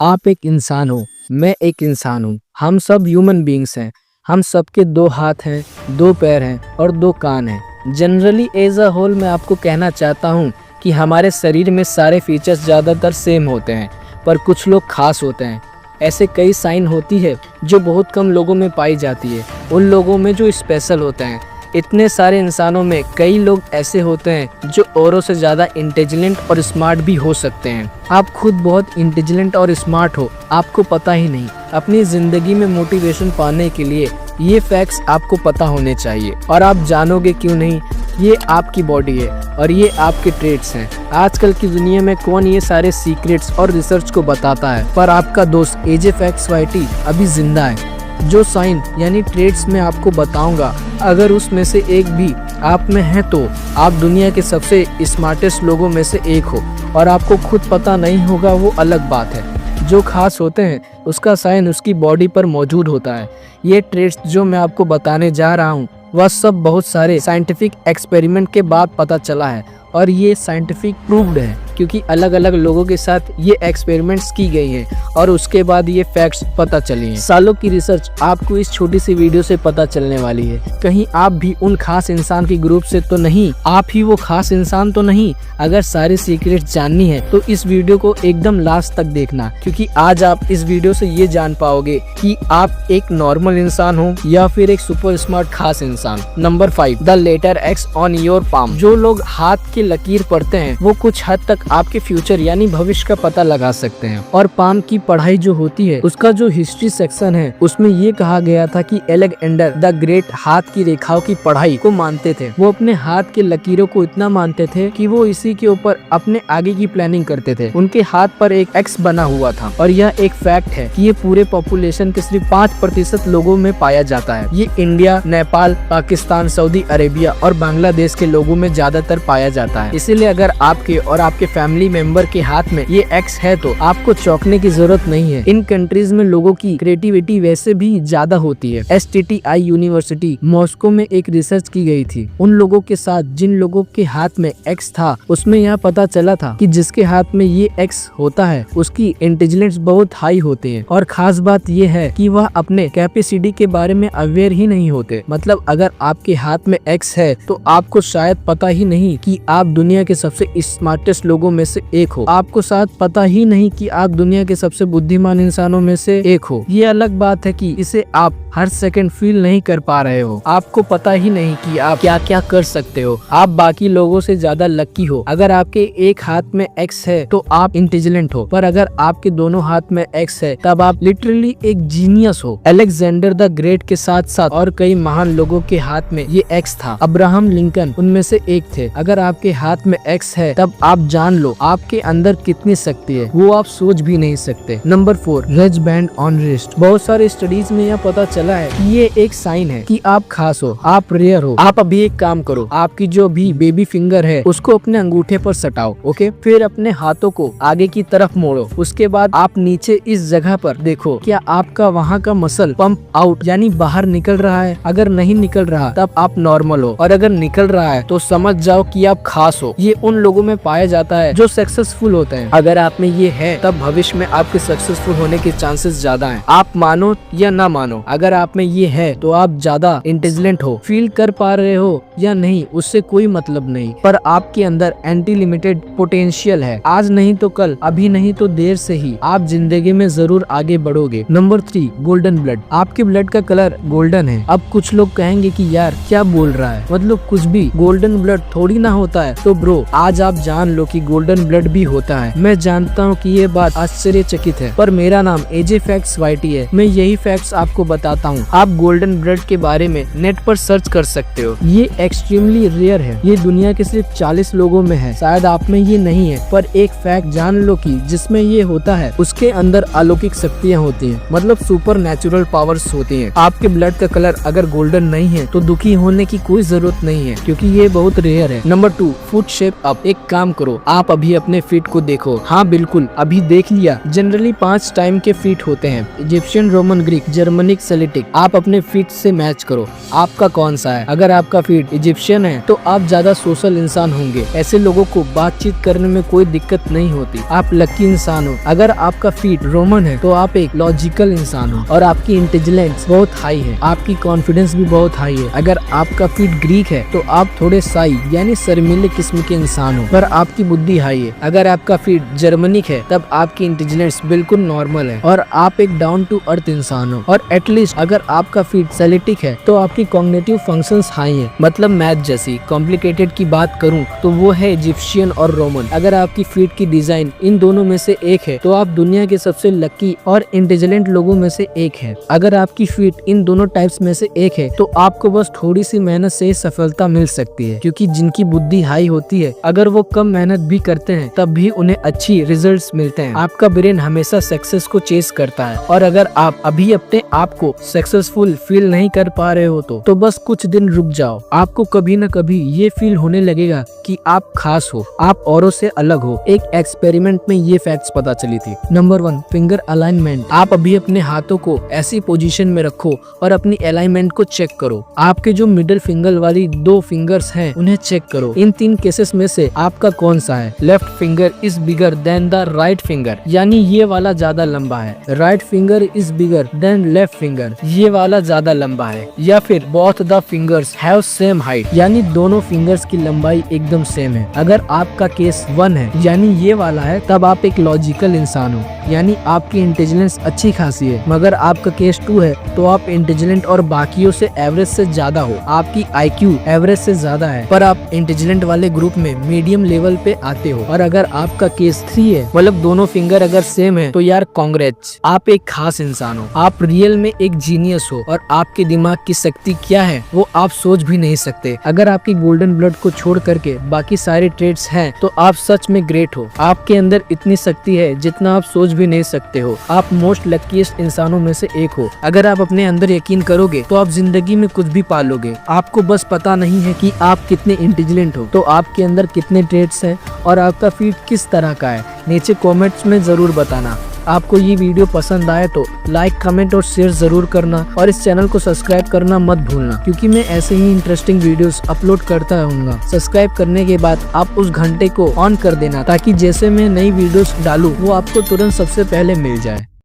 आप एक इंसान हो, मैं एक इंसान हूँ, हम सब ह्यूमन बींग्स हैं। हम सबके 2 हाथ हैं, 2 पैर हैं और 2 कान हैं। जनरली एज अ होल मैं आपको कहना चाहता हूँ कि हमारे शरीर में सारे फीचर्स ज़्यादातर सेम होते हैं, पर कुछ लोग खास होते हैं। ऐसे कई साइन होती है जो बहुत कम लोगों में पाई जाती है, उन लोगों में जो स्पेशल होते हैं। इतने सारे इंसानों में कई लोग ऐसे होते हैं जो औरों से ज़्यादा इंटेलिजेंट और स्मार्ट भी हो सकते हैं। आप खुद बहुत इंटेलिजेंट और स्मार्ट हो, आपको पता ही नहीं। अपनी ज़िंदगी में मोटिवेशन पाने के लिए ये फैक्ट्स आपको पता होने चाहिए, और आप जानोगे क्यों नहीं। ये आपकी बॉडी है और ये आपके ट्रेट्स हैं। आजकल की दुनिया में कौन ये सारे सीक्रेट्स और रिसर्च को बताता है, पर आपका दोस्त एजे फैक्ट्स वाईटी अभी जिंदा है। जो साइन यानी ट्रेड्स में आपको बताऊंगा, अगर उसमें से एक भी आप में है तो आप दुनिया के सबसे स्मार्टेस्ट लोगों में से एक हो, और आपको खुद पता नहीं होगा वो अलग बात है। जो खास होते हैं उसका साइन उसकी बॉडी पर मौजूद होता है। ये ट्रेड्स जो मैं आपको बताने जा रहा हूँ वह सब बहुत सारे साइंटिफिक एक्सपेरिमेंट के बाद पता चला है, और ये साइंटिफिक प्रूव्ड है क्योंकि अलग अलग लोगों के साथ ये एक्सपेरिमेंट्स की गई हैं और उसके बाद ये फैक्ट्स पता चली हैं। सालों की रिसर्च आपको इस छोटी सी वीडियो से पता चलने वाली है। कहीं आप भी उन खास इंसान के ग्रुप से तो नहीं, आप ही वो खास इंसान तो नहीं। अगर सारे सीक्रेट्स जाननी है तो इस वीडियो को एकदम लास्ट तक देखना, क्योंकि आज आप इस वीडियो से ये जान पाओगे कि आप एक नॉर्मल इंसान हो या फिर एक सुपर स्मार्ट खास इंसान। Number 5, the letter X on your palm. जो लोग हाथ की लकीर पढ़ते हैं वो कुछ हद तक आपके फ्यूचर यानी भविष्य का पता लगा सकते हैं। और पाम की पढ़ाई जो होती है उसका जो हिस्ट्री सेक्शन है उसमें ये कहा गया था कि अलेक्जेंडर द ग्रेट हाथ की रेखाओं की पढ़ाई को मानते थे। वो अपने हाथ के लकीरों को इतना मानते थे कि वो इसी के ऊपर अपने आगे की प्लानिंग करते थे। उनके हाथ पर एक X बना हुआ था, और यह एक फैक्ट है कि ये पूरे पॉपुलेशन के सिर्फ 5% लोगों में पाया जाता है। ये India, Nepal, Pakistan, Saudi Arabia और बांग्लादेश के लोगों में ज्यादातर पाया जाता है। इसीलिए अगर आपके और आपके फैमिली मेंबर के हाथ में ये X है तो आपको चौंकने की जरूरत नहीं है। इन कंट्रीज में लोगों की क्रिएटिविटी वैसे भी ज्यादा होती है। STTI यूनिवर्सिटी मॉस्को में एक रिसर्च की गई थी। उन लोगों के साथ जिन लोगों के हाथ में X था, उसमें यह पता चला था कि जिसके हाथ में ये X होता है उसकी इंटेलिजेंस बहुत हाई होती है। और खास बात ये है कि वह अपने कैपेसिटी के बारे में अवेयर ही नहीं होते। मतलब अगर आपके हाथ में X है तो आपको शायद पता ही नहीं कि आप दुनिया के सबसे स्मार्टेस्ट लोगों में से एक हो। आपको शायद पता ही नहीं कि आप दुनिया के सबसे बुद्धिमान इंसानों में से एक हो। ये अलग बात है कि इसे आप हर सेकंड फील नहीं कर पा रहे हो। आपको पता ही नहीं कि आप क्या क्या कर सकते हो। आप बाकी लोगों से ज्यादा लकी हो। अगर आपके एक हाथ में X है तो आप इंटेलिजेंट हो, पर अगर आपके दोनों हाथ में X है तब आप लिटरली एक जीनियस हो। अलेक्जेंडर द ग्रेट के साथ साथ और कई महान लोगों के हाथ में ये X था। अब्राहम लिंकन उनमें से एक थे। अगर आपके हाथ में X है तब आप जान लो आपके अंदर कितनी शक्ति है, वो आप सोच भी नहीं सकते। Number 4, rage band on wrist. बहुत सारे स्टडीज में यह पता चला है कि ये एक साइन है कि आप खास हो, आप रेयर हो। आप अभी एक काम करो, आपकी जो भी बेबी फिंगर है उसको अपने अंगूठे पर सटाओ, ओके। फिर अपने हाथों को आगे की तरफ मोड़ो। उसके बाद आप नीचे इस जगह पर देखो, क्या आपका वहाँ का मसल पंप आउट यानी बाहर निकल रहा है। अगर नहीं निकल रहा तब आप नॉर्मल हो, और अगर निकल रहा है तो समझ जाओ कि आप खास हो। ये उन लोगों में पाया जाता है जो सक्सेसफुल होते हैं। अगर आप में ये है तब भविष्य में आपके सक्सेसफुल होने के चांसेस ज्यादा हैं। आप मानो या ना मानो, अगर आप में ये है तो आप ज्यादा इंटेलिजेंट हो। फील कर पा रहे हो या नहीं उससे कोई मतलब नहीं, पर आपके अंदर एंटी लिमिटेड पोटेंशियल है। आज नहीं तो कल, अभी नहीं तो देर से ही आप जिंदगी में जरूर आगे बढ़ोगे। Number 3, golden blood. आपके ब्लड का कलर गोल्डन है। अब कुछ लोग कहेंगे कि यार क्या बोल रहा है, मतलब कुछ भी गोल्डन ब्लड थोड़ी ना होता है। तो ब्रो आज आप जान लो कि गोल्डन ब्लड भी होता है। मैं जानता हूँ कि ये बात आश्चर्यचकित है, पर मेरा नाम एजे फैक्ट्स वाईटी है। मैं यही फैक्ट्स आपको बताता हूँ। आप गोल्डन ब्लड के बारे में नेट पर सर्च कर सकते हो। ये एक्सट्रीमली रेयर है। ये दुनिया के सिर्फ 40 लोगों में है। शायद आप में ये नहीं है, पर एक फैक्ट जान लो कि जिसमें ये होता है उसके अंदर अलौकिक शक्तियाँ होती हैं, मतलब सुपर नेचुरल पावर्स होती हैं। आपके ब्लड का कलर अगर गोल्डन नहीं है तो दुखी होने की कोई जरूरत नहीं है, क्योंकि ये बहुत रेयर है। Number 2, foot shape up. एक काम करो, आप अभी अपने फीट को देखो। हाँ बिल्कुल, अभी देख लिया। जनरली 5 टाइम के फीट होते हैं, इजिप्शियन, रोमन, ग्रीक, जर्मनिक, सेलेटिक। आप अपने फीट से मैच करो, आपका कौन सा है। अगर आपका फीट इजिप्शियन है तो आप ज्यादा सोशल इंसान होंगे, ऐसे लोगों को बातचीत करने में कोई दिक्कत नहीं होती, आप लकी इंसान हो। अगर आपका फीट रोमन है तो आप एक लॉजिकल इंसान हो और आपकी इंटेलिजेंस बहुत हाई है, आपकी कॉन्फिडेंस भी बहुत हाई है। अगर आपका फीट ग्रीक है तो आप थोड़े साई यानी शर्मीले किस्म के इंसान हो, पर आपकी बुद्धि हाई है। अगर आपका फीट जर्मनिक है तब आपकी इंटेलिजेंस बिल्कुल नॉर्मल है और आप एक डाउन टू अर्थ इंसान हो। और एटलीस्ट अगर आपका फीट सेलेटिक है तो आपकी कॉग्निटिव फंक्शंस हाई है, मतलब मैथ जैसी। कॉम्प्लिकेटेड की बात करूं तो वो है इजिप्शियन और रोमन। अगर आपकी फीट की डिजाइन इन दोनों में से एक है तो आप दुनिया के सबसे लकी और इंटेलिजेंट लोगों में से एक है। अगर आपकी फीट इन दोनों टाइप्स में से एक है तो आपको बस थोड़ी सी मेहनत से ही सफलता मिल सकती है, क्योंकि जिनकी बुद्धि हाई होती है अगर वो कम मेहनत भी करते हैं तब भी उन्हें अच्छी रिजल्ट्स मिलते हैं। आपका ब्रेन हमेशा सक्सेस को चेस करता है और अगर आप अभी अपने आप को सक्सेसफुल फील नहीं कर पा रहे हो तो बस कुछ दिन रुक जाओ। आपको कभी न कभी ये फील होने लगेगा कि आप खास हो, आप औरों से अलग हो। एक एक्सपेरिमेंट में ये फैक्ट्स पता चली थी। Number 1, finger alignment. आप अभी अपने हाथों को ऐसी पोजीशन में रखो और अपनी अलाइनमेंट को चेक करो। आपके जो मिडिल फिंगर वाली 2 फिंगर्स हैं उन्हें चेक करो। इन 3 केसेस में से आपका कौन सा है। Left finger is bigger than the right finger, यानी ये वाला ज्यादा लंबा है। Right finger is bigger than left finger, ये वाला ज्यादा लंबा है। या फिर both the fingers have same height, यानी दोनों फिंगर्स की लंबाई एकदम सेम है। अगर आपका केस 1 है यानी ये वाला है तब आप एक लॉजिकल इंसान हो, यानी आपकी इंटेलिजेंस अच्छी खासी है। मगर आपका केस 2 है तो आप इंटेलिजेंट और बाकियों से एवरेज से ज्यादा हो, आपकी IQ एवरेज से ज्यादा है पर आप इंटेलिजेंट वाले ग्रुप में मीडियम लेवल पे आते हो। और अगर आपका केस 3 है, मतलब दोनों फिंगर अगर सेम है, तो यार कांग्रेट्स, आप एक खास इंसान हो, आप रियल में एक जीनियस हो और आपके दिमाग की शक्ति क्या है वो आप सोच भी नहीं सकते। अगर आपकी गोल्डन ब्लड को छोड़ करके बाकी सारे ट्रेड्स हैं तो आप सच में ग्रेट हो। आपके अंदर इतनी शक्ति है जितना आप सोच भी नहीं सकते हो। आप मोस्ट लकीस्ट इंसानों में से एक हो। अगर आप अपने अंदर यकीन करोगे तो आप जिंदगी में कुछ भी पा लोगे। आपको बस पता नहीं है कि आप कितने इंटेलिजेंट हो, तो आपके अंदर कितने ट्रेड्स हैं और आपका फीट किस तरह का है। नीचे कमेंट्स में जरूर बताना। आपको ये वीडियो पसंद आए तो लाइक, कमेंट और शेयर जरूर करना और इस चैनल को सब्सक्राइब करना मत भूलना, क्योंकि मैं ऐसे ही इंटरेस्टिंग वीडियोस अपलोड करता रहूंगा। सब्सक्राइब करने के बाद आप उस घंटे को ऑन कर देना ताकि जैसे मैं नई वीडियोस डालूं वो आपको तुरंत सबसे पहले मिल जाए।